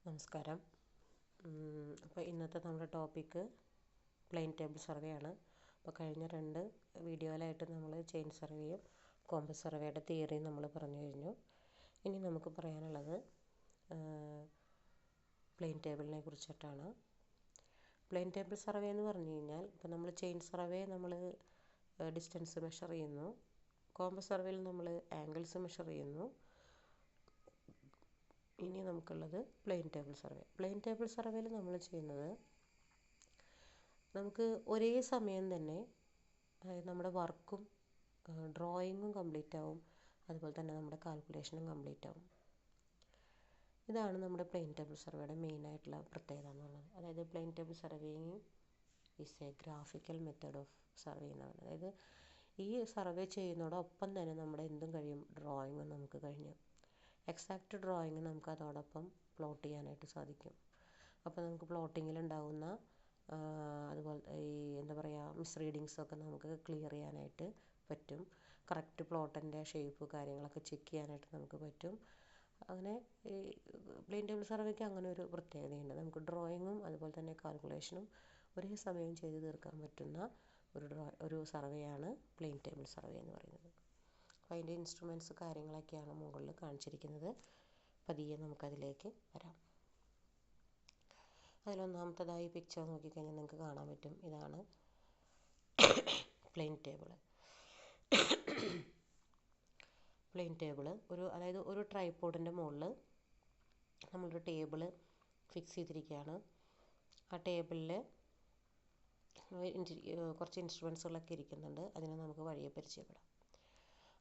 നമസ്കാരം. അപ്പോൾ ഇന്നത്തെ നമ്മുടെ ടോപ്പിക്ക് പ്ലെയിൻ ടേബിൾ സർവേ ആണ്. അപ്പോൾ കഴിഞ്ഞ 2 വീഡിയോയിലായിട്ട് നമ്മൾ ചെയിൻ സർവേയും കോമ്പസ് സർവേയുടെ തിയറിയും നമ്മൾ പറഞ്ഞു കഴിഞ്ഞു. ഇനി നമുക്ക് പറയാനുള്ളത് പ്ലെയിൻ ടേബിളിനെ കുറിച്ചിട്ടാണ്. പ്ലെയിൻ ടേബിൾ സർവേ എന്ന് പറഞ്ഞു കഴിഞ്ഞാൽ ഇപ്പോൾ നമ്മൾ ചെയിൻ സർവേ നമ്മൾ ഡിസ്റ്റൻസ് മെഷർ ചെയ്യുന്നു. കോമ്പസ് സർവേയിൽ നമ്മൾ ആംഗിൾസ് മെഷർ ചെയ്യുന്നു. ഇനി നമുക്കുള്ളത് plane table survey. Plane table സർവേയിൽ നമ്മൾ ചെയ്യുന്നത് നമുക്ക് ഒരേ സമയം തന്നെ അതായത് നമ്മുടെ വർക്കും ഡ്രോയിങ്ങും കംപ്ലീറ്റ് ആവും, അതുപോലെ തന്നെ നമ്മുടെ കാൽക്കുലേഷനും കംപ്ലീറ്റ് ആവും. ഇതാണ് നമ്മുടെ പ്ലെയിൻ ടേബിൾ സർവേയുടെ മെയിനായിട്ടുള്ള പ്രത്യേകത എന്ന് പറയുന്നത്. അതായത് plane table surveying is a graphical method of survey എന്നാണ്. അതായത് ഈ സർവേ ചെയ്യുന്നതോടൊപ്പം തന്നെ നമ്മുടെ എന്തും കഴിയും, ഡ്രോയിങ്ങും നമുക്ക് കഴിഞ്ഞു. എക്സാക്റ്റ് ഡ്രോയിങ് നമുക്ക് അതോടൊപ്പം പ്ലോട്ട് ചെയ്യാനായിട്ട് സാധിക്കും. അപ്പോൾ നമുക്ക് പ്ലോട്ടിങ്ങിലുണ്ടാകുന്ന അതുപോലെ ഈ എന്താ പറയുക മിസ്റീഡിങ്സൊക്കെ നമുക്ക് ക്ലിയർ ചെയ്യാനായിട്ട് പറ്റും. കറക്റ്റ് പ്ലോട്ടിൻ്റെ ഷേപ്പ് കാര്യങ്ങളൊക്കെ ചെക്ക് ചെയ്യാനായിട്ട് നമുക്ക് പറ്റും. അങ്ങനെ ഈ പ്ലെയിൻ ടേബിൾ സർവേക്ക് അങ്ങനെ ഒരു പ്രത്യേകതയുണ്ട്. നമുക്ക് ഡ്രോയിങ്ങും അതുപോലെ തന്നെ കാൽക്കുലേഷനും ഒരേ സമയം ചെയ്ത് തീർക്കാൻ പറ്റുന്ന ഒരു സർവേയാണ് പ്ലെയിൻ ടേബിൾ സർവേ എന്ന് പറയുന്നത്. അപ്പോൾ അതിൻ്റെ ഇൻസ്ട്രുമെൻറ്റ്സ് കാര്യങ്ങളൊക്കെയാണ് മുകളിൽ കാണിച്ചിരിക്കുന്നത്. പതിയെ നമുക്കതിലേക്ക് വരാം. അതിലൊന്നാമത്തേതായി പിക്ചർ നോക്കിക്കഴിഞ്ഞാൽ നിങ്ങൾക്ക് കാണാൻ പറ്റും. ഇതാണ് പ്ലെയിൻ ടേബിൾ. പ്ലെയിൻ ടേബിൾ അതായത് ഒരു ട്രൈപോഡിൻ്റെ മുകളിൽ നമ്മളൊരു ടേബിൾ ഫിക്സ് ചെയ്തിരിക്കുകയാണ്. ആ ടേബിളിൽ കുറച്ച് ഇൻസ്ട്രുമെൻറ്റ്സുകളൊക്കെ ഇരിക്കുന്നുണ്ട്. അതിനെ നമുക്ക് വഴിയെ പരിചയപ്പെടാം.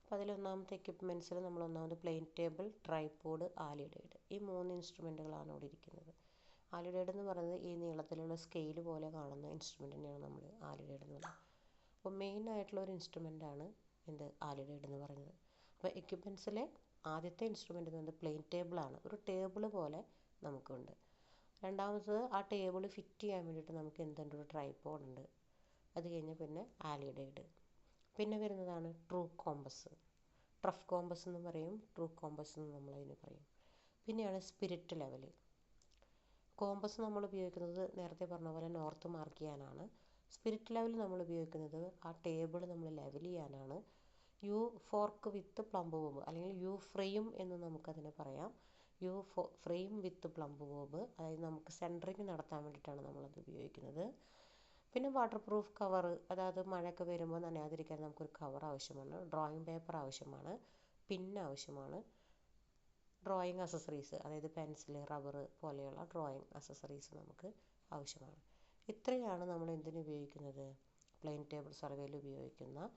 അപ്പോൾ അതിലൊന്നാമത്തെ എക്യുപ്മെൻറ്റ്സിൽ നമ്മളൊന്നാമത് പ്ലെയിൻ ടേബിൾ, ട്രൈപോഡ്, ആലിഡേഡ്, ഈ 3 ഇൻസ്ട്രുമെൻറ്റുകളാണ് ഇവിടെ ഇരിക്കുന്നത്. ആലിഡേഡ് എന്ന് പറയുന്നത് ഈ നീളത്തിലുള്ള സ്കെയിൽ പോലെ കാണുന്ന ഇൻസ്ട്രുമെൻറ്റിനെയാണ് നമ്മൾ ആലിഡേഡ് എന്ന് പറയുന്നത്. അപ്പോൾ മെയിൻ ആയിട്ടുള്ള ഒരു ഇൻസ്ട്രുമെൻ്റാണ് ആലിഡേഡ് എന്ന് പറയുന്നത്. അപ്പോൾ എക്യുപ്മെൻറ്റ്സിലെ ആദ്യത്തെ ഇൻസ്ട്രുമെൻ്റ് എന്ന് പറയുന്നത് പ്ലെയിൻ ടേബിളാണ്. ഒരു ടേബിൾ പോലെ നമുക്കുണ്ട്. രണ്ടാമത്തത് ആ ടേബിൾ ഫിറ്റ് ചെയ്യാൻ വേണ്ടിയിട്ട് നമുക്ക് എന്തുണ്ട്, ഒരു ട്രൈപോഡ് ഉണ്ട്. അത് കഴിഞ്ഞ് പിന്നെ ആലിഡേഡ്. പിന്നെ വരുന്നതാണ് ട്രൂ കോമ്പസ്. ട്രഫ് കോമ്പസ് എന്ന് പറയും, ട്രൂ കോമ്പസ് എന്ന് നമ്മളതിന് പറയും. പിന്നെയാണ് സ്പിരിറ്റ് ലെവൽ. കോമ്പസ് നമ്മൾ ഉപയോഗിക്കുന്നത് നേരത്തെ പറഞ്ഞ പോലെ നോർത്ത് മാർക്ക് ചെയ്യാനാണ്. സ്പിരിറ്റ് ലെവൽ നമ്മൾ ഉപയോഗിക്കുന്നത് ആ ടേബിൾ നമ്മൾ ലെവൽ ചെയ്യാനാണ്. U fork with plumb bob അല്ലെങ്കിൽ യു ഫ്രെയിം എന്ന് നമുക്കതിനെ പറയാം. U frame with plumb bob, അതായത് നമുക്ക് സെൻറ്ററിങ് നടത്താൻ വേണ്ടിയിട്ടാണ് നമ്മളത് ഉപയോഗിക്കുന്നത്. പിന്നെ വാട്ടർ പ്രൂഫ് കവർ, അതായത് മഴയൊക്കെ വരുമ്പോൾ നനയാതിരിക്കാൻ നമുക്കൊരു കവർ ആവശ്യമാണ്. ഡ്രോയിങ് പേപ്പർ ആവശ്യമാണ്. പിൻ ആവശ്യമാണ്. ഡ്രോയിങ് അസസറീസ്, അതായത് പെൻസിൽ, റബ്ബർ പോലെയുള്ള ഡ്രോയിങ് അസസറീസ് നമുക്ക് ആവശ്യമാണ്. ഇത്രയാണ് നമ്മൾ എന്തിനു ഉപയോഗിക്കുന്നത്, പ്ലെയിൻ ടേബിൾ സർവേയിൽ ഉപയോഗിക്കുന്ന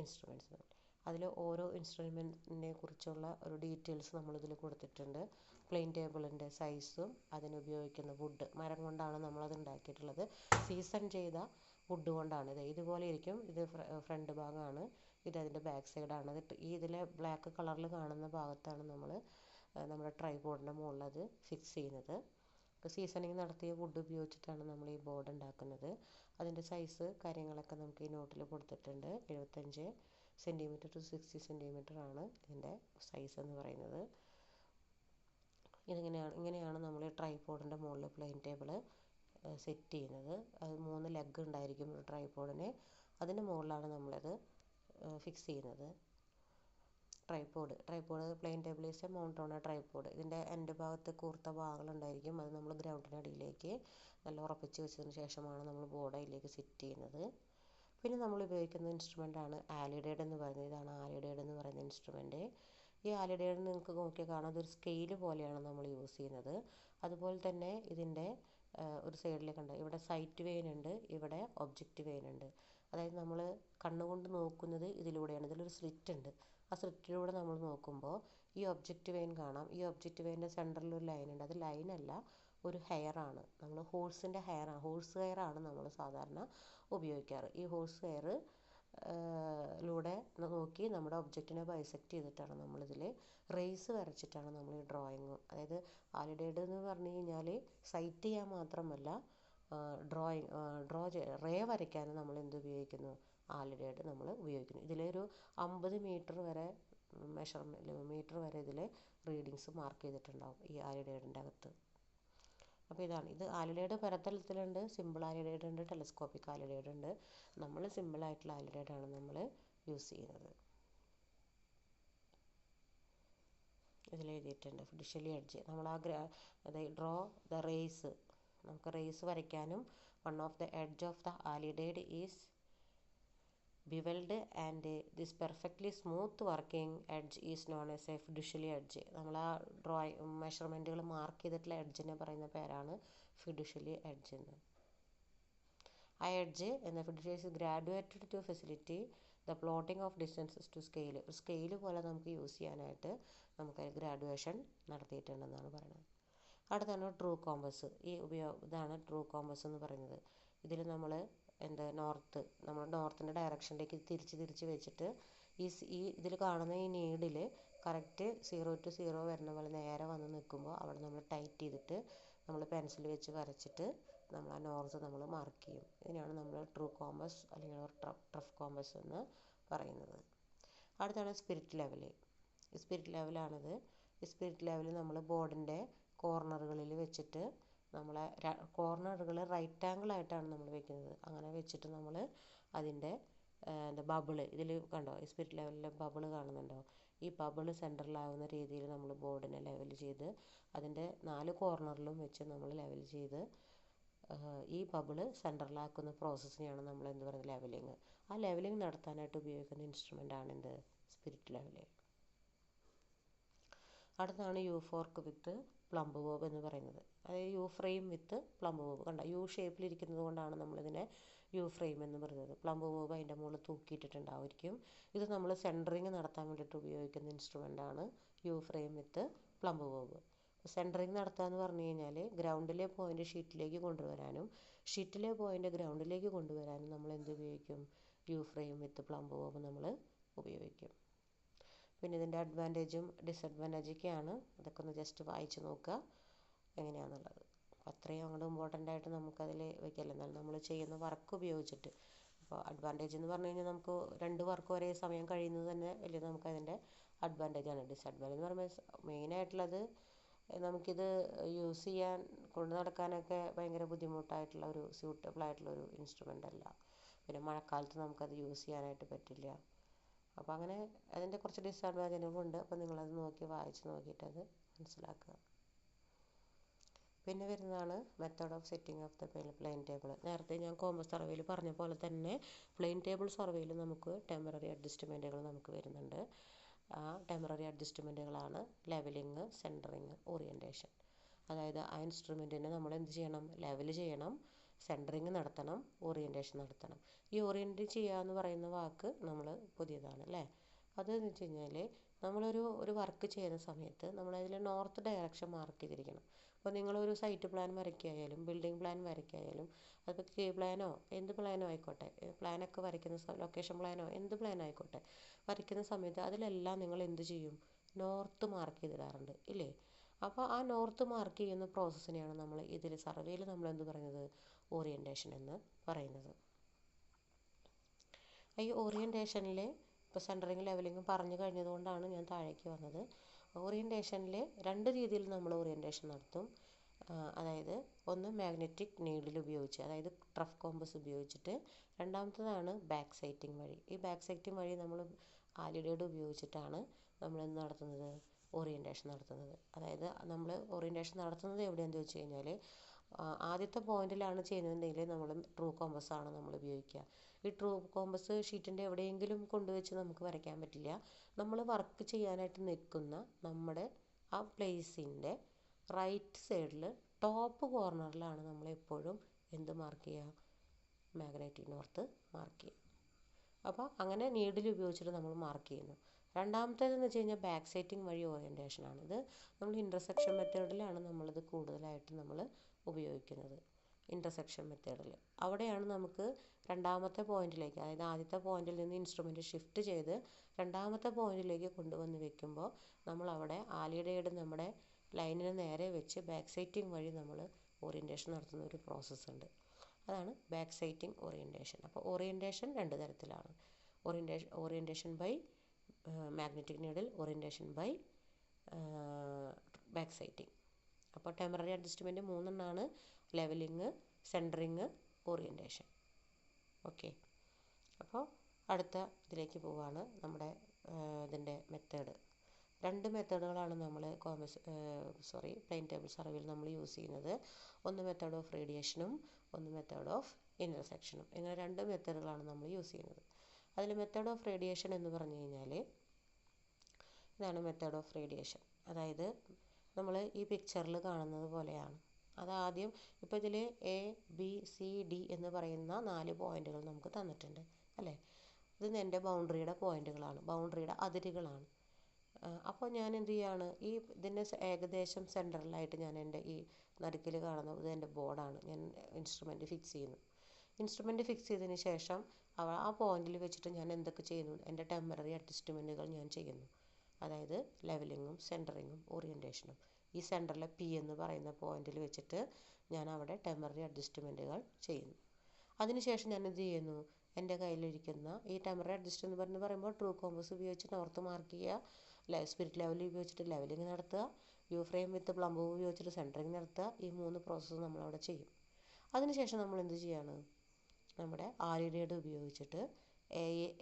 ഇൻസ്ട്രുമെൻറ്റ്സ്. അതിൽ ഓരോ ഇൻസ്ട്രുമെൻറ്റിനെ കുറിച്ചുള്ള ഒരു ഡീറ്റെയിൽസ് നമ്മളിതിൽ കൊടുത്തിട്ടുണ്ട്. പ്ലെയിൻ ടേബിളിൻ്റെ സൈസും അതിനുപയോഗിക്കുന്ന വുഡ്, മരം കൊണ്ടാണ് നമ്മളത് ഉണ്ടാക്കിയിട്ടുള്ളത്. സീസൺ ചെയ്ത വുഡ് കൊണ്ടാണ്. ഇതുപോലെ ഇരിക്കും. ഇത് ഫ്രണ്ട് ഭാഗമാണ്, ഇതതിൻ്റെ ബാക്ക് സൈഡാണ്. ഇതിലെ ബ്ലാക്ക് കളറിൽ കാണുന്ന ഭാഗത്താണ് നമ്മൾ നമ്മുടെ ട്രൈപോഡിൻ്റെ മുകളിൽ അത് ഫിക്സ് ചെയ്യുന്നത്. ഇപ്പോൾ സീസണിങ് നടത്തിയ വുഡ് ഉപയോഗിച്ചിട്ടാണ് നമ്മൾ ഈ ബോർഡ് ഉണ്ടാക്കുന്നത്. അതിൻ്റെ സൈസ് കാര്യങ്ങളൊക്കെ നമുക്ക് ഈ നോട്ടിൽ കൊടുത്തിട്ടുണ്ട്. 75 സെൻറ്റിമീറ്റർ ടു 60 സെൻറ്റിമീറ്റർ ആണ് ഇതിൻ്റെ സൈസ് എന്ന് പറയുന്നത്. ഇങ്ങനെയാണ് നമ്മൾ ട്രൈപോഡിൻ്റെ മുകളിൽ പ്ലെയിൻ ടേബിൾ സെറ്റ് ചെയ്യുന്നത്. അത് 3 ലെഗ് ഉണ്ടായിരിക്കും ഒരു ട്രൈപോഡിന്. അതിൻ്റെ മുകളിലാണ് നമ്മളത് ഫിക്സ് ചെയ്യുന്നത്. Tripod plane table is a mount on a tripod. ഇതിൻ്റെ എൻ്റെ ഭാഗത്ത് കൂർത്ത ഭാഗങ്ങളുണ്ടായിരിക്കും. അത് നമ്മൾ ഗ്രൗണ്ടിനടിയിലേക്ക് നല്ല ഉറപ്പിച്ച് വെച്ചതിന് ശേഷമാണ് നമ്മൾ ബോർഡ് അതിലേക്ക് സെറ്റ് ചെയ്യുന്നത്. പിന്നെ നമ്മൾ ഉപയോഗിക്കുന്ന ഇൻസ്ട്രുമെൻ്റാണ് ആലിഡേഡ് എന്ന് പറയുന്നത്. ഇതാണ് ആലിഡേഡ് എന്ന് പറയുന്ന ഇൻസ്ട്രുമെൻറ്റ്. ഈ ആലിഡേഡ് നിങ്ങൾക്ക് നോക്കിയാൽ കാണാം, അതൊരു സ്കെയിൽ പോലെയാണ് നമ്മൾ യൂസ് ചെയ്യുന്നത്. അതുപോലെ തന്നെ ഇതിൻ്റെ ഒരു സൈഡിലേക്ക് ഉണ്ട്, ഇവിടെ സൈറ്റ് വെയിൻ ഉണ്ട്, ഇവിടെ ഒബ്ജക്റ്റ് വെയിൻ ഉണ്ട്. അതായത് നമ്മൾ കണ്ണുകൊണ്ട് നോക്കുന്നത് ഇതിലൂടെയാണ്. ഇതിലൊരു സ്ലിറ്റ് ഉണ്ട്. ആ സ്ലിറ്റിലൂടെ നമ്മൾ നോക്കുമ്പോൾ ഈ ഒബ്ജക്റ്റ് വെയിൻ കാണാം. ഈ ഒബ്ജക്റ്റ് വെയിൻ്റെ സെൻറ്ററിൽ ഒരു ലൈൻ ഉണ്ട്. അത് ലൈനല്ല, ഒരു ഹെയർ ആണ്. നമ്മൾ ഹോഴ്സിൻ്റെ ഹെയറാണ്, ഹോഴ്സ് ഹെയർ ആണ് നമ്മൾ സാധാരണ ഉപയോഗിക്കാറ്. ഈ ഹോഴ്സ് ഹെയർ ലൂടെ നോക്കി നമ്മുടെ ഒബ്ജക്റ്റിനെ ബൈസെക്റ്റ് ചെയ്തിട്ടാണ് നമ്മളിതിൽ റേസ് വരച്ചിട്ടാണ് നമ്മൾ ഈ ഡ്രോയിങ്. അതായത് ആലിഡേഡ് എന്ന് പറഞ്ഞു കഴിഞ്ഞാൽ സൈറ്റ് ചെയ്യാൻ മാത്രമല്ല, റേ വരയ്ക്കാൻ നമ്മൾ എന്ത് ഉപയോഗിക്കുന്നു, ആലിഡേഡ് നമ്മൾ ഉപയോഗിക്കുന്നു. ഇതിലൊരു 50 മീറ്റർ വരെ മീറ്റർ വരെ ഇതിൽ റീഡിങ്സ് മാർക്ക് ചെയ്തിട്ടുണ്ടാവും ഈ ആലിഡേഡിൻ്റെ അകത്ത്. അപ്പോൾ ഇതാണ്, ഇത് ആലിഡയുടെ പലതരത്തിലുണ്ട്. സിമ്പിൾ ആലിഡൈഡ് ഉണ്ട്, ടെലസ്കോപ്പിക് ആലിഡൈഡ് ഉണ്ട്. നമ്മൾ സിമ്പിളായിട്ടുള്ള ആലിഡൈഡാണ് നമ്മൾ യൂസ് ചെയ്യുന്നത്. ഇതിൽ എഴുതിയിട്ടുണ്ട് ഫിഡ്യൂഷ്യലി എഡ്ജ്. നമ്മൾ അതായത് ഡ്രോ ദ റേസ്, നമുക്ക് റേസ് വരയ്ക്കാനും one of the edge of the alidade is bevelled and this perfectly smooth working edge is known as a fiducially edge. നമ്മൾ ആ മെഷർമെൻറ്റുകൾ മാർക്ക് ചെയ്തിട്ടുള്ള എഡ്ജിനെ പറയുന്ന പേരാണ് ഫിഡ്യൂഷ്യലി എഡ്ജ് എന്ന്. ആ എഡ്ജ് എന്ന fiducially graduated to facilitate the plotting of distances to scale. ഒരു scale പോലെ നമുക്ക് യൂസ് ചെയ്യാനായിട്ട് നമുക്ക് ഗ്രാഡുവേഷൻ നടത്തിയിട്ടുണ്ടെന്നാണ് പറയുന്നത്. അടുത്താണ് ട്രൂ കോമ്പസ്. ഇതാണ് ട്രൂ കോമ്പസ് എന്ന് പറയുന്നത്. ഇതിൽ നമ്മൾ നമ്മൾ നോർത്തിൻ്റെ ഡയറക്ഷനിലേക്ക് തിരിച്ച് വെച്ചിട്ട് ഈ ഇതിൽ കാണുന്ന ഈ നീഡിൽ കറക്റ്റ് 0 to 0 വരുന്ന പോലെ നേരെ വന്ന് നിൽക്കുമ്പോൾ അവിടെ നമ്മൾ ടൈറ്റ് ചെയ്തിട്ട് നമ്മൾ പെൻസിൽ വെച്ച് വരച്ചിട്ട് നമ്മൾ ആ നോർത്ത് നമ്മൾ മാർക്ക് ചെയ്യും. ഇതിനാണ് നമ്മൾ ട്രൂ കോമ്പസ് അല്ലെങ്കിൽ ട്രഫ് കോമ്പസ് എന്ന് പറയുന്നത്. അടുത്താണ് സ്പിരിറ്റ് ലെവൽ. സ്പിരിറ്റ് ലെവലാണിത്. ഈ സ്പിരിറ്റ് ലെവൽ നമ്മൾ ബോർഡിൻ്റെ കോർണറുകളിൽ വെച്ചിട്ട് നമ്മളെ കോർണറുകൾ റൈറ്റ് ആംഗിൾ ആയിട്ടാണ് നമ്മൾ വെക്കുന്നത്. അങ്ങനെ വെച്ചിട്ട് നമ്മൾ അതിൻ്റെ ബബിള് ഇതിൽ കണ്ടോ, ഈ സ്പിരിറ്റ് ലെവലിലെ ബബിള് കാണുന്നുണ്ടോ? ഈ ബബിള് സെൻറ്ററിലാവുന്ന രീതിയിൽ നമ്മൾ ബോർഡിനെ ലെവൽ ചെയ്ത് അതിൻ്റെ 4 കോർണറിലും വെച്ച് നമ്മൾ ലെവൽ ചെയ്ത് ഈ ബബിള് സെൻറ്ററിലാക്കുന്ന പ്രോസസ്സിനെയാണ് നമ്മൾ എന്ത് പറയുന്നത്, ലെവലിങ്. ആ ലെവലിങ് നടത്താനായിട്ട് ഉപയോഗിക്കുന്ന ഇൻസ്ട്രുമെൻ്റ് ആണ് എന്ത്, സ്പിരിറ്റ് ലെവൽ. അടുത്താണ് U fork with plumb bob എന്ന് പറയുന്നത്. അതായത് U frame with plumb bob. കണ്ട, യു ഷേപ്പിലിരിക്കുന്നത് കൊണ്ടാണ് നമ്മളിതിനെ യു ഫ്രെയിം എന്ന് പറയുന്നത്. പ്ലംബ് ബോബ് അതിൻ്റെ മുകളിൽ തൂക്കിയിട്ടിട്ടുണ്ടായിരിക്കും. ഇത് നമ്മൾ സെൻറ്ററിങ് നടത്താൻ വേണ്ടിയിട്ട് ഉപയോഗിക്കുന്ന ഇൻസ്ട്രുമെൻ്റാണ് U frame with plumb bob. Centring നടത്തുക എന്ന് പറഞ്ഞു കഴിഞ്ഞാൽ ഗ്രൗണ്ടിലെ പോയിൻ്റ് ഷീറ്റിലേക്ക് കൊണ്ടുവരാനും ഷീറ്റിലെ പോയിൻ്റ് ഗ്രൗണ്ടിലേക്ക് കൊണ്ടുവരാനും നമ്മൾ എന്ത് ഉപയോഗിക്കും, U frame with plumb bob നമ്മൾ ഉപയോഗിക്കും. പിന്നെ ഇതിൻ്റെ അഡ്വാൻറ്റേജും ഡിസഡ്വാൻറ്റേജൊക്കെയാണ്. അതൊക്കെ ഒന്ന് ജസ്റ്റ് വായിച്ച് നോക്കുക എങ്ങനെയാണെന്നുള്ളത്. അത്രയും അങ്ങോട്ട് ഇമ്പോർട്ടൻ്റ് ആയിട്ട് നമുക്കതിൽ വയ്ക്കില്ല. എന്നാലും നമ്മൾ ചെയ്യുന്ന വർക്ക് ഉപയോഗിച്ചിട്ട്. അപ്പോൾ അഡ്വാൻറ്റേജ് എന്ന് പറഞ്ഞു കഴിഞ്ഞാൽ നമുക്ക് 2 വർക്ക് ഒരേ സമയം കഴിയുന്നത് തന്നെ വലിയ നമുക്കതിൻ്റെ അഡ്വാൻറ്റേജാണ്. ഡിസഡ്വാൻറ്റേജ് എന്ന് പറയുമ്പോൾ മെയിനായിട്ടുള്ളത് നമുക്കിത് യൂസ് ചെയ്യാൻ കൊണ്ട് നടക്കാനൊക്കെ ഭയങ്കര ബുദ്ധിമുട്ടായിട്ടുള്ള ഒരു സ്യൂട്ടബിൾ ആയിട്ടുള്ള ഒരു ഇൻസ്ട്രുമെൻ്റ് അല്ല. പിന്നെ മഴക്കാലത്ത് നമുക്കത് യൂസ് ചെയ്യാനായിട്ട് പറ്റില്ല. അപ്പോൾ അങ്ങനെ അതിൻ്റെ കുറച്ച് ഡിസഡ്വാൻറ്റേജുകളുണ്ട്. അപ്പോൾ നിങ്ങളത് നോക്കി വായിച്ച് നോക്കിയിട്ട് അത് മനസ്സിലാക്കുക. പിന്നെ വരുന്നതാണ് method of setting of the plain table. നേരത്തെ ഞാൻ കോമ്പസ് സർവേയിൽ പറഞ്ഞ പോലെ തന്നെ പ്ലെയിൻ ടേബിൾ സർവേയിൽ നമുക്ക് ടെമ്പററി അഡ്ജസ്റ്റ്മെൻറ്റുകൾ നമുക്ക് വരുന്നുണ്ട്. ആ ടെമ്പററി അഡ്ജസ്റ്റ്മെൻറ്റുകളാണ് ലെവലിങ്, സെൻറ്ററിങ്, ഓറിയൻറ്റേഷൻ. അതായത് ആ ഇൻസ്ട്രുമെൻറ്റിനെ നമ്മൾ എന്ത് ചെയ്യണം, ലെവൽ ചെയ്യണം, സെൻറ്ററിങ് നടത്തണം, ഓറിയൻറ്റേഷൻ നടത്തണം. ഈ ഓറിയൻറ്റ് ചെയ്യുക എന്ന് പറയുന്ന വാക്ക് നമ്മൾ പുതിയതാണ് അല്ലേ. അതെന്ന് വെച്ച് കഴിഞ്ഞാൽ ഒരു വർക്ക് ചെയ്യുന്ന സമയത്ത് നമ്മളതിൽ നോർത്ത് ഡയറക്ഷൻ മാർക്ക് ചെയ്തിരിക്കണം. അപ്പോൾ നിങ്ങളൊരു സൈറ്റ് പ്ലാൻ വരയ്ക്കായാലും ബിൽഡിംഗ് പ്ലാൻ വരയ്ക്കായാലും അതിപ്പോൾ കെ പ്ലാനോ എന്ത് പ്ലാനോ ആയിക്കോട്ടെ, പ്ലാനൊക്കെ വരയ്ക്കുന്ന ലൊക്കേഷൻ പ്ലാനോ എന്ത് പ്ലാൻ ആയിക്കോട്ടെ, വരയ്ക്കുന്ന സമയത്ത് അതിലെല്ലാം നിങ്ങൾ എന്ത് ചെയ്യും, നോർത്ത് മാർക്ക് ചെയ്തിടാറുണ്ട് ഇല്ലേ. അപ്പോൾ ആ നോർത്ത് മാർക്ക് ചെയ്യുന്ന പ്രോസസ്സിനെയാണ് നമ്മൾ ഇതിൽ സർവേയിൽ നമ്മൾ എന്ത് പറയുന്നത്, ഓറിയൻറ്റേഷൻ എന്ന് പറയുന്നത്. ഈ ഓറിയൻറ്റേഷനിൽ ഇപ്പോൾ സെൻറ്ററിങ് ലെവലിങ് പറഞ്ഞു കഴിഞ്ഞതുകൊണ്ടാണ് ഞാൻ താഴേക്ക് വന്നത്. ഓറിയൻറ്റേഷനിൽ 2 രീതിയിൽ നമ്മൾ ഓറിയൻറ്റേഷൻ നടത്തും. അതായത് ഒന്ന് മാഗ്നറ്റിക് നീഡിൽ ഉപയോഗിച്ച്, അതായത് ട്രഫ് കോമ്പസ് ഉപയോഗിച്ചിട്ട്. രണ്ടാമത്തേതാണ് ബാക്ക് സൈറ്റിംഗ് വഴി. ഈ ബാക്ക് സൈറ്റിംഗ് വഴി നമ്മൾ ആലിഡൈഡ് ഉപയോഗിച്ചിട്ടാണ് നമ്മൾ എന്ത് നടത്തുന്നത്, ഓറിയൻറ്റേഷൻ നടത്തുന്നത്. അതായത് നമ്മൾ ഓറിയൻറ്റേഷൻ നടത്തുന്നത് എവിടെയാണെന്ന് ചോദിച്ചു കഴിഞ്ഞാൽ ആദ്യത്തെ പോയിന്റിലാണ് ചെയ്യുന്നതെങ്കിൽ നമ്മൾ ട്രൂ കോമ്പസ് ആണ് നമ്മൾ ഉപയോഗിക്കുക. ഈ ട്രൂ കോമ്പസ് ഷീറ്റിൻ്റെ എവിടെയെങ്കിലും കൊണ്ടുവച്ച് നമുക്ക് വരയ്ക്കാൻ പറ്റില്ല. നമ്മൾ വർക്ക് ചെയ്യാനായിട്ട് നിൽക്കുന്ന നമ്മുടെ ആ പ്ലേസിൻ്റെ റൈറ്റ് സൈഡിൽ ടോപ്പ് കോർണറിലാണ് നമ്മൾ എപ്പോഴും എന്ത് മാർക്ക് ചെയ്യുക, മാഗ്നറ്റിക് നോർത്ത് മാർക്ക് ചെയ്യുക. അപ്പോൾ അങ്ങനെ നീഡിൽ ഉപയോഗിച്ചിട്ട് നമ്മൾ മാർക്ക് ചെയ്യുന്നു. രണ്ടാമത്തേതെന്ന് വെച്ച് കഴിഞ്ഞാൽ ബാക്ക് സൈറ്റിംഗ് വഴി ഓറിയൻറ്റേഷനാണ്. ഇത് നമ്മൾ ഇൻ്റർസെക്ഷൻ മെത്തേഡിലാണ് നമ്മളിത് കൂടുതലായിട്ട് നമ്മൾ ഉപയോഗിക്കുന്നത്. ഇൻ്റർസെക്ഷൻ മെത്തേഡിൽ അവിടെയാണ് നമുക്ക് രണ്ടാമത്തെ പോയിന്റിലേക്ക്, അതായത് ആദ്യത്തെ പോയിന്റിൽ നിന്ന് ഇൻസ്ട്രുമെൻ്റ് ഷിഫ്റ്റ് ചെയ്ത് രണ്ടാമത്തെ പോയിന്റിലേക്ക് കൊണ്ടുവന്ന് വെക്കുമ്പോൾ നമ്മൾ അവിടെ ആലിഡൈഡ് നമ്മുടെ ലൈനിന് നേരെ വെച്ച് ബാക്ക് സൈറ്റിംഗ് വഴി നമ്മൾ ഓറിയൻറ്റേഷൻ നടത്തുന്ന ഒരു പ്രോസസ്സ് ഉണ്ട്. അതാണ് ബാക്ക് സൈറ്റിംഗ് ഓറിയൻറ്റേഷൻ. അപ്പോൾ ഓറിയൻറ്റേഷൻ 2 തരത്തിലാണ്. Orientation by magnetic needle, orientation by back sighting. അപ്പോൾ temporary adjustment 3 levelling, centring, orientation. Okay, അപ്പോൾ അടുത്ത ഇതിലേക്ക് പോവുകയാണ്. നമ്മുടെ ഇതിൻ്റെ മെത്തേഡ്. 2 മെത്തേഡുകളാണ് നമ്മൾ പ്ലെയിൻ ടേബിൾ സർവേയിൽ നമ്മൾ യൂസ് ചെയ്യുന്നത്. ഒന്ന് മെത്തേഡ് ഓഫ് റേഡിയേഷനും ഒന്ന് മെത്തേഡ് ഓഫ് ഇൻ്റർസെക്ഷനും. ഇങ്ങനെ 2 മെത്തേഡുകളാണ് നമ്മൾ യൂസ് ചെയ്യുന്നത്. അതിൽ മെത്തേഡ് ഓഫ് റേഡിയേഷൻ എന്ന് പറഞ്ഞു കഴിഞ്ഞാൽ ഇതാണ് മെത്തേഡ് ഓഫ് റേഡിയേഷൻ. അതായത് നമ്മൾ ഈ പിക്ചറിൽ കാണുന്നത് പോലെയാണ്. അതാദ്യം ഇപ്പോൾ ഇതിൽ എ ബി സി ഡി എന്ന് പറയുന്ന 4 പോയിന്റുകൾ നമുക്ക് തന്നിട്ടുണ്ട് അല്ലേ. ഇത് എൻ്റെ ബൗണ്ടറിയുടെ പോയിന്റുകളാണ്, ബൗണ്ടറിയുടെ അതിരുകളാണ്. അപ്പോൾ ഞാൻ എന്ത് ചെയ്യാണ്, ഈ ഇതിൻ്റെ ഏകദേശം സെൻറ്ററിലായിട്ട് ഞാൻ എൻ്റെ ഈ നടുക്കിൽ കാണുന്ന ഇത് എൻ്റെ ബോർഡാണ്. ഞാൻ ഇൻസ്ട്രുമെൻറ്റ് ഫിക്സ് ചെയ്യുന്നു. ഇൻസ്ട്രുമെൻറ്റ് ഫിക്സ് ചെയ്തതിന് ശേഷം ആ പോയിന്റിൽ വെച്ചിട്ട് ഞാൻ എന്തൊക്കെ ചെയ്യുന്നു, എൻ്റെ ടെമ്പററി അഡ്ജസ്റ്റ്മെൻറ്റുകൾ ഞാൻ ചെയ്യുന്നു. അതായത് ലെവലിങ്ങും സെൻറ്ററിങ്ങും ഓറിയൻറ്റേഷനും. ഈ സെൻറ്ററിലെ പി എന്ന് പറയുന്ന പോയിന്റിൽ വെച്ചിട്ട് ഞാൻ അവിടെ ടെമ്പററി അഡ്ജസ്റ്റ്മെൻറ്റുകൾ ചെയ്യുന്നു. അതിനുശേഷം ഞാൻ എന്ത് ചെയ്യുന്നു, എൻ്റെ കയ്യിലിരിക്കുന്ന ഈ ടെമ്പററി അഡ്ജസ്റ്റ് എന്ന് പറയുമ്പോൾ ട്രൂ കോമ്പസ് ഉപയോഗിച്ച് നോർത്ത് മാർക്ക് ചെയ്യുക, സ്പിരിറ്റ് ലെവൽ ഉപയോഗിച്ചിട്ട് ലെവലിംഗ് നടത്തുക, യു ഫ്രെയിം വിത്ത് പ്ലംബ് ഉപയോഗിച്ചിട്ട് സെൻറ്ററിങ് നടത്തുക. ഈ 3 പ്രോസസ്സ് നമ്മളവിടെ ചെയ്യും. അതിനുശേഷം നമ്മൾ എന്ത് ചെയ്യാണ്, നമ്മുടെ ആലിഡേഡ് ഉപയോഗിച്ചിട്ട്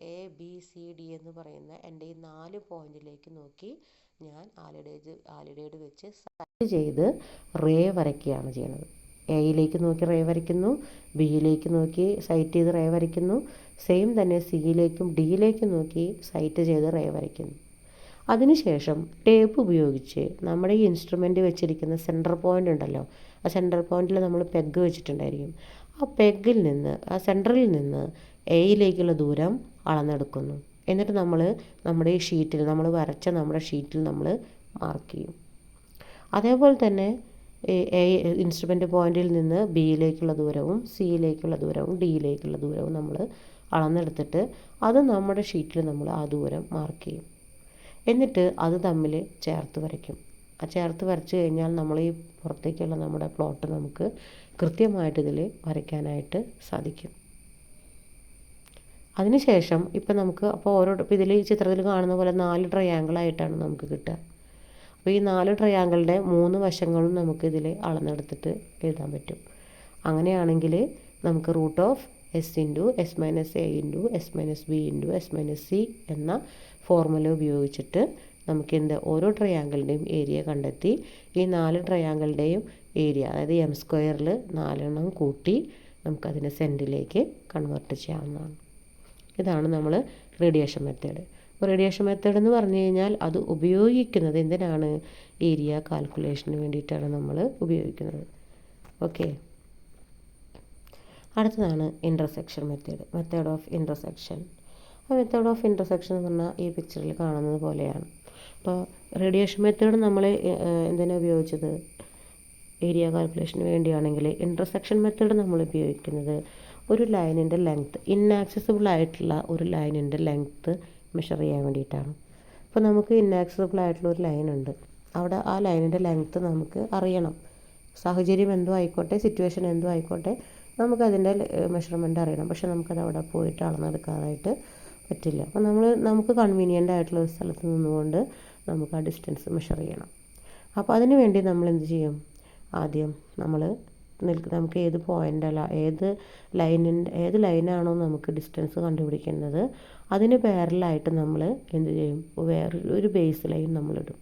എ ബി സി ഡി എന്ന് പറയുന്ന എൻ്റെ ഈ 4 പോയിന്റിലേക്ക് നോക്കി ഞാൻ ആലിഡേഡ് വെച്ച് സെറ്റ് ചെയ്ത് റേ വരയ്ക്കുകയാണ് ചെയ്യുന്നത്. എയിലേക്ക് നോക്കി റേ വരയ്ക്കുന്നു, ബിയിലേക്ക് നോക്കി സൈറ്റ് ചെയ്ത് റേ വരയ്ക്കുന്നു, സെയിം തന്നെ സിയിലേക്കും ഡിയിലേക്കും നോക്കി സൈറ്റ് ചെയ്ത് റേ വരയ്ക്കുന്നു. അതിനുശേഷം ടേപ്പ് ഉപയോഗിച്ച് നമ്മുടെ ഈ ഇൻസ്ട്രുമെൻ്റ് വെച്ചിരിക്കുന്ന സെൻറ്റർ പോയിൻ്റ് ഉണ്ടല്ലോ, ആ സെൻറ്റർ പോയിന്റിൽ നമ്മൾ പെഗ് വെച്ചിട്ടുണ്ടായിരിക്കും. ആ പെഗ്ഗിൽ നിന്ന്, ആ സെൻറ്ററിൽ നിന്ന് എയിലേക്കുള്ള ദൂരം അളന്നെടുക്കുന്നു. എന്നിട്ട് നമ്മൾ നമ്മുടെ ഈ ഷീറ്റിൽ, നമ്മൾ വരച്ച നമ്മുടെ ഷീറ്റിൽ നമ്മൾ മാർക്ക് ചെയ്യും. അതേപോലെ തന്നെ ഇൻസ്ട്രുമെൻ്റ് പോയിന്റിൽ നിന്ന് ബിയിലേക്കുള്ള ദൂരവും സിയിലേക്കുള്ള ദൂരവും ഡിയിലേക്കുള്ള ദൂരവും നമ്മൾ അളന്നെടുത്തിട്ട് അത് നമ്മുടെ ഷീറ്റിൽ നമ്മൾ ആ ദൂരം മാർക്ക് ചെയ്യും. എന്നിട്ട് അത് തമ്മിൽ ചേർത്ത് വരയ്ക്കും. ആ ചേർത്ത് വരച്ച് കഴിഞ്ഞാൽ നമ്മൾ ഈ പുറത്തേക്കുള്ള നമ്മുടെ പ്ലോട്ട് നമുക്ക് കൃത്യമായിട്ട് ഇതിൽ വരയ്ക്കാനായിട്ട് സാധിക്കും. അതിനുശേഷം ഇപ്പം നമുക്ക് ഇപ്പോൾ ഇതിൽ ഈ ചിത്രത്തിൽ കാണുന്ന പോലെ 4 ട്രയാങ്കിളായിട്ടാണ് നമുക്ക് കിട്ടുക. അപ്പോൾ ഈ 4 ട്രയാങ്കിളിൻ്റെ 3 വശങ്ങളും നമുക്ക് ഇതിൽ അളന്നെടുത്തിട്ട് എഴുതാൻ പറ്റും. അങ്ങനെയാണെങ്കിൽ നമുക്ക് root of s into s minus a into s minus b into s minus c എന്ന ഫോർമുല ഉപയോഗിച്ചിട്ട് നമുക്ക് ഓരോ ട്രയാങ്കിളിൻ്റെയും ഏരിയ കണ്ടെത്തി ഈ 4 ട്രയാങ്കിളിൻ്റെയും ഏരിയ, അതായത് എം സ്ക്വയറിൽ 4 കൂട്ടി നമുക്കതിനെ സെൻറ്റിലേക്ക് കൺവേർട്ട് ചെയ്യാവുന്നതാണ്. ഇതാണ് നമ്മൾ റേഡിയേഷൻ മെത്തേഡ്. റേഡിയേഷൻ മെത്തേഡ് എന്ന് പറഞ്ഞു കഴിഞ്ഞാൽ അത് ഉപയോഗിക്കുന്നത് എന്തിനാണ്, ഏരിയ കാൽക്കുലേഷന് വേണ്ടിയിട്ടാണ് നമ്മൾ ഉപയോഗിക്കുന്നത്. ഓക്കെ, അടുത്തതാണ് intersection method, method of intersection. ആ മെത്തേഡ് ഓഫ് ഇൻ്റർസെക്ഷൻ എന്ന് പറഞ്ഞാൽ ഈ പിക്ചറിൽ കാണുന്നത് പോലെയാണ്. അപ്പോൾ റേഡിയേഷൻ മെത്തേഡ് നമ്മൾ എന്തിനാണ് ഉപയോഗിച്ചത്, ഏരിയ കാൽക്കുലേഷന് വേണ്ടിയാണെങ്കിൽ ഇൻ്റർസെക്ഷൻ മെത്തേഡ് നമ്മൾ ഉപയോഗിക്കുന്നത് ഒരു ലൈനിൻ്റെ ലെങ്ത്ത്, ഇന്നാക്സസിബിൾ ആയിട്ടുള്ള ഒരു ലൈനിൻ്റെ ലെങ്ത്ത് മെഷർ ചെയ്യാൻ വേണ്ടിയിട്ടാണ്. അപ്പോൾ നമുക്ക് ഇന്നാക്സസിബിൾ ആയിട്ടുള്ള ഒരു ലൈനുണ്ട്, അവിടെ ആ ലൈനിൻ്റെ ലെങ്ത്ത് നമുക്ക് അറിയണം. സാഹചര്യം എന്തോ ആയിക്കോട്ടെ, സിറ്റുവേഷൻ എന്തോ ആയിക്കോട്ടെ, നമുക്കതിൻ്റെ മെഷർമെൻ്റ് അറിയണം. പക്ഷെ നമുക്കത് അവിടെ പോയിട്ട് അളന്നെടുക്കാനായിട്ട് പറ്റില്ല. അപ്പോൾ നമുക്ക് കൺവീനിയൻ്റ് ആയിട്ടുള്ള ഒരു സ്ഥലത്ത് നിന്നുകൊണ്ട് നമുക്ക് ആ ഡിസ്റ്റൻസ് മെഷർ ചെയ്യണം. അപ്പോൾ അതിന് വേണ്ടി നമ്മൾ എന്ത് ചെയ്യും, ആദ്യം നമുക്ക് ഏത് പോയിൻ്റല്ല, ഏത് ലൈനാണോ നമുക്ക് ഡിസ്റ്റൻസ് കണ്ടുപിടിക്കേണ്ടത് അതിന് പാരലായിട്ട് നമ്മൾ എന്ത് ചെയ്യും, വേറൊരു ബേസ് ലൈൻ നമ്മളിടും.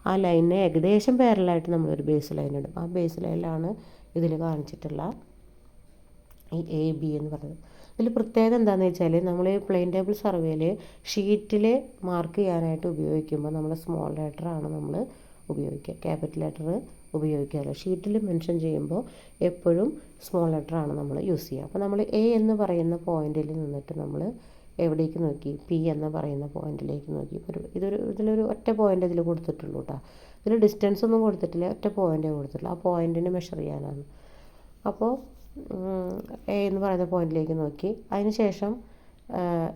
ആ ലൈനിനെ ഏകദേശം പാരലായിട്ട് നമ്മളൊരു ബേസ് ലൈൻ ഇടും. ആ ബേസ് ലൈനിലാണ് ഇതിൽ കാണിച്ചിട്ടുള്ള ഈ എ ബി എന്ന് പറയുന്നത്. ഇതിൽ പ്രത്യേകത എന്താണെന്ന് വെച്ചാൽ നമ്മൾ പ്ലെയിൻ ടേബിൾ സർവേയിൽ ഷീറ്റിൽ മാർക്ക് ചെയ്യാനായിട്ട് ഉപയോഗിക്കുമ്പോൾ നമ്മൾ സ്മോൾ ലെറ്ററാണ് നമ്മൾ ഉപയോഗിക്കുക, ക്യാപിറ്റൽ ലെറ്റർ ഉപയോഗിക്കാറില്ല. ഷീറ്റിൽ മെൻഷൻ ചെയ്യുമ്പോൾ എപ്പോഴും സ്മോൾ ലെറ്ററാണ് നമ്മൾ യൂസ് ചെയ്യുക. അപ്പോൾ നമ്മൾ എ എന്ന് പറയുന്ന പോയിന്റിൽ നിന്നിട്ട് നമ്മൾ എവിടേക്ക് നോക്കി, പി എന്ന് പറയുന്ന പോയിന്റിലേക്ക് നോക്കി. ഇതിലൊരു ഒറ്റ പോയിന്റ് ഇതിൽ കൊടുത്തിട്ടുള്ളൂ കേട്ടോ. ഇതിൽ ഡിസ്റ്റൻസ് ഒന്നും കൊടുത്തിട്ടില്ല, ഒറ്റ പോയിൻ്റേ കൊടുത്തിട്ടുള്ളൂ. ആ പോയിന്റിനെ മെഷർ ചെയ്യാനാണ്. അപ്പോൾ എ എന്ന് പറയുന്ന പോയിന്റിലേക്ക് നോക്കി. അതിന് ശേഷം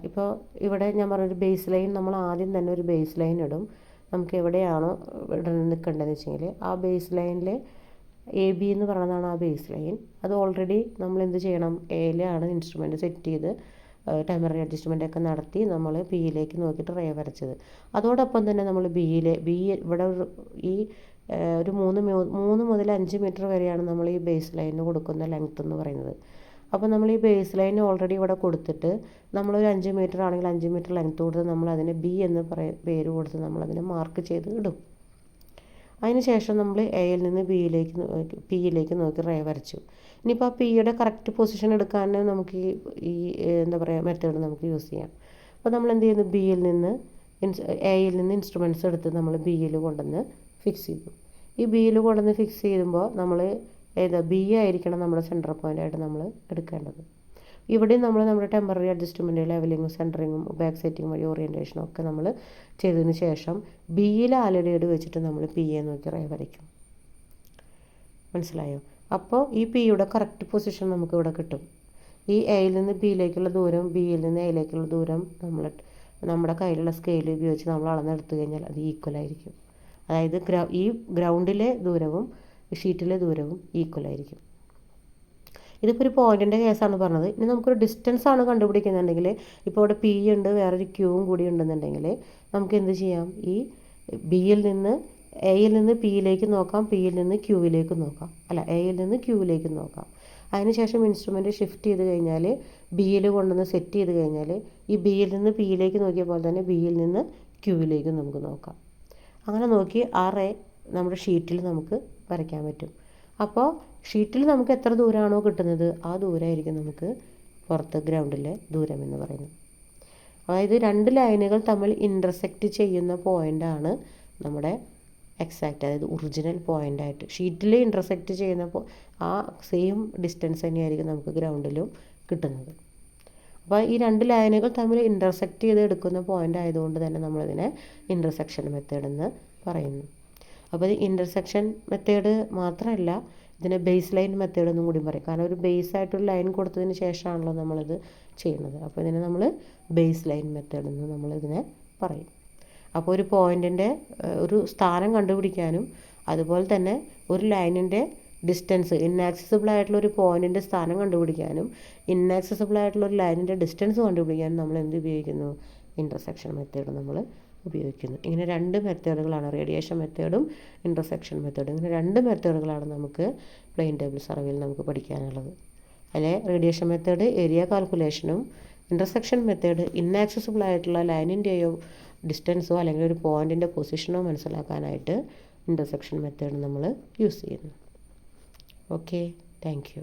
ഇപ്പോൾ ഇവിടെ ഞാൻ പറഞ്ഞൊരു ബേസ് ലൈൻ, നമ്മൾ ആദ്യം തന്നെ ഒരു ബേസ് ലൈൻ ഇടും. നമുക്ക് എവിടെയാണോ ഇവിടെ നിൽക്കേണ്ടതെന്ന് വെച്ചെങ്കിൽ ആ ബേസ് ലൈനിൽ എ ബി എന്ന് പറയുന്നതാണ് ആ ബേസ് ലൈൻ. അത് ഓൾറെഡി നമ്മൾ എന്ത് ചെയ്യണം, എയിലാണ് ഇൻസ്ട്രുമെൻറ്റ് സെറ്റ് ചെയ്ത് ടെമ്പററി അഡ്ജസ്റ്റ്മെൻ്റൊക്കെ നടത്തി നമ്മൾ ബിയിലേക്ക് നോക്കിയിട്ട് റേ വരച്ചത്. അതോടൊപ്പം തന്നെ നമ്മൾ ബി ഇവിടെ ഈ ഒരു 3 മുതൽ 5 മീറ്റർ വരെയാണ് നമ്മൾ ഈ ബേസ് ലൈനിന് കൊടുക്കുന്ന ലെങ്ത്ത് എന്ന് പറയുന്നത്. അപ്പോൾ നമ്മൾ ഈ ബേസ് ലൈൻ ഓൾറെഡി ഇവിടെ കൊടുത്തിട്ട് നമ്മളൊരു 5 മീറ്റർ ആണെങ്കിൽ 5 മീറ്റർ ലെങ്ത്ത് കൊടുത്ത് നമ്മൾ അതിനെ ബി എന്ന് പേര് കൊടുത്ത് നമ്മളതിനെ മാർക്ക് ചെയ്ത് ഇടും. അതിന് ശേഷം നമ്മൾ എയിൽ നിന്ന് പിയിലേക്ക് നോക്കി റേ വരച്ചു. ഇനിയിപ്പോൾ ആ പിയുടെ കറക്റ്റ് പൊസിഷൻ എടുക്കാൻ നമുക്ക് ഈ എന്താ പറയുക മെത്തേഡ് നമുക്ക് യൂസ് ചെയ്യാം. അപ്പോൾ നമ്മൾ എന്ത് ചെയ്യുന്നു, എയിൽ നിന്ന് ഇൻസ്ട്രുമെൻറ്റ്സ് എടുത്ത് നമ്മൾ ബിയിൽ കൊണ്ടുവന്ന് ഫിക്സ് ചെയ്തു. ഈ ബിയിൽ കൊണ്ടുവന്ന് ഫിക്സ് ചെയ്യുമ്പോൾ നമ്മൾ ബി ആയിരിക്കണം നമ്മുടെ സെൻറ്റർ പോയിൻ്റായിട്ട് നമ്മൾ എടുക്കേണ്ടത്. ഇവിടെയും നമ്മൾ നമ്മുടെ ടെമ്പററി അഡ്ജസ്റ്റ്മെൻറ്റ്, ലെവലിങ്ങും സെൻറ്ററിങ്ങും ബാക്ക് സെറ്റിങ്ങും വഴി ഓറിയൻറ്റേഷനും ഒക്കെ നമ്മൾ ചെയ്തതിന് ശേഷം ബിയിൽ ആലഡേഡ് വെച്ചിട്ട് നമ്മൾ പി എ നോക്കി റേ വരയ്ക്കും. മനസ്സിലായോ? അപ്പോൾ ഈ പിയുടെ കറക്റ്റ് പൊസിഷൻ നമുക്ക് ഇവിടെ കിട്ടും. ഈ എയിൽ നിന്ന് ബിയിലേക്കുള്ള ദൂരം, ബിയിൽ നിന്ന് എയിലേക്കുള്ള ദൂരം നമ്മുടെ കയ്യിലുള്ള സ്കെയിൽ ഉപയോഗിച്ച് നമ്മൾ അളന്നെടുത്തു കഴിഞ്ഞാൽ അത് ഈക്വൽ ആയിരിക്കും. അതായത് ഈ ഗ്രൗണ്ടിലെ ദൂരവും ഷീറ്റിലെ ദൂരവും ഈക്വൽ ആയിരിക്കും. ഇതിപ്പോൾ ഒരു പോയിൻറ്റിൻ്റെ കേസാണ് പറഞ്ഞത്. ഇനി നമുക്കൊരു ഡിസ്റ്റൻസ് ആണ് കണ്ടുപിടിക്കുന്നുണ്ടെങ്കിൽ, ഇപ്പോൾ ഇവിടെ പി ഉണ്ട്, വേറൊരു ക്യൂവും കൂടി ഉണ്ടെന്നുണ്ടെങ്കിൽ നമുക്ക് എന്ത് ചെയ്യാം, ഈ ബിയിൽ നിന്ന് എയിൽ നിന്ന് പിയിലേക്ക് നോക്കാം, പിയിൽ നിന്ന് ക്യൂവിലേക്ക് നോക്കാം, അല്ല എയിൽ നിന്ന് ക്യൂവിലേക്ക് നോക്കാം. അതിനുശേഷം ഇൻസ്ട്രുമെൻറ്റ് ഷിഫ്റ്റ് ചെയ്ത് കഴിഞ്ഞാൽ ബിയിൽ കൊണ്ടുവന്ന് സെറ്റ് ചെയ്ത് കഴിഞ്ഞാൽ ഈ ബിയിൽ നിന്ന് പിയിലേക്ക് നോക്കിയ പോലെ തന്നെ ബിയിൽ നിന്ന് ക്യൂവിലേക്ക് നമുക്ക് നോക്കാം. അങ്ങനെ നോക്കി ആ റേ നമ്മുടെ ഷീറ്റിൽ നമുക്ക് വരയ്ക്കാൻ പറ്റും. അപ്പോൾ ഷീറ്റിൽ നമുക്ക് എത്ര ദൂരമാണോ കിട്ടുന്നത് ആ ദൂരമായിരിക്കും നമുക്ക് പുറത്ത് ഗ്രൗണ്ടിലെ ദൂരം എന്ന് പറയുന്നത്. അതായത് 2 ലൈനുകൾ തമ്മിൽ ഇൻ്റർസെക്റ്റ് ചെയ്യുന്ന പോയിൻ്റാണ് നമ്മുടെ എക്സാക്റ്റ്, അതായത് ഒറിജിനൽ പോയിൻ്റായിട്ട് ഷീറ്റിൽ ഇൻ്റർസെക്റ്റ് ചെയ്യുന്നപ്പോൾ ആ സെയിം ഡിസ്റ്റൻസ് തന്നെയായിരിക്കും നമുക്ക് ഗ്രൗണ്ടിലും കിട്ടുന്നത്. അപ്പോൾ ഈ 2 ലൈനുകൾ തമ്മിൽ ഇൻ്റർസെക്റ്റ് ചെയ്ത് എടുക്കുന്ന പോയിൻ്റ് ആയതുകൊണ്ട് തന്നെ നമ്മളിതിനെ ഇൻ്റർസെക്ഷൻ മെത്തേഡ് എന്ന് പറയുന്നു. അപ്പോൾ ഇത് ഇൻ്റർസെക്ഷൻ മെത്തേഡ് മാത്രമല്ല, ഇതിനെ ബേസ് ലൈൻ മെത്തേഡ് എന്നും കൂടി പറയും. കാരണം ഒരു ബേസ് ആയിട്ടൊരു ലൈൻ കൊടുത്തതിന് ശേഷമാണല്ലോ നമ്മളിത് ചെയ്യുന്നത്. അപ്പോൾ ഇതിനെ നമ്മൾ ബേസ് ലൈൻ മെത്തേഡ് എന്ന് നമ്മളിതിനെ പറയും. അപ്പോൾ ഒരു പോയിൻറ്റിൻ്റെ ഒരു സ്ഥാനം കണ്ടുപിടിക്കാനും അതുപോലെ തന്നെ ഒരു ലൈനിൻ്റെ ഡിസ്റ്റൻസ്, ഇന്നാക്സസിബിൾ ആയിട്ടുള്ള ഒരു പോയിൻറ്റിൻ്റെ സ്ഥാനം കണ്ടുപിടിക്കാനും ഇന്നാക്സസിബിൾ ആയിട്ടുള്ള ഒരു ലൈനിൻ്റെ ഡിസ്റ്റൻസ് കണ്ടുപിടിക്കാനും നമ്മൾ എന്ത് ഉപയോഗിക്കുന്നു, ഇൻ്റർസെക്ഷൻ മെത്തേഡ് നമ്മൾ ഉപയോഗിക്കുന്നു. ഇങ്ങനെ 2 മെത്തേഡുകളാണ്, റേഡിയേഷൻ മെത്തേഡും ഇൻ്റർസെക്ഷൻ മെത്തേഡും. ഇങ്ങനെ 2 മെത്തേഡുകളാണ് നമുക്ക് പ്ലെയിൻ ടേബിൾ സർവേയിൽ നമുക്ക് പഠിക്കാനുള്ളത്. അതിലെ റേഡിയേഷൻ മെത്തേഡ് ഏരിയ കാൽക്കുലേഷനും ഇൻ്റർസെക്ഷൻ മെത്തേഡ് ഇന്നാക്സസിബിൾ ആയിട്ടുള്ള ലൈനിൻ്റെയോ ഡിസ്റ്റൻസോ അല്ലെങ്കിൽ ഒരു പോയിൻറ്റിൻ്റെ പൊസിഷനോ മനസ്സിലാക്കാനായിട്ട് ഇൻ്റർസെക്ഷൻ മെത്തേഡ് നമ്മൾ യൂസ് ചെയ്യുന്നു. Okay, thank U.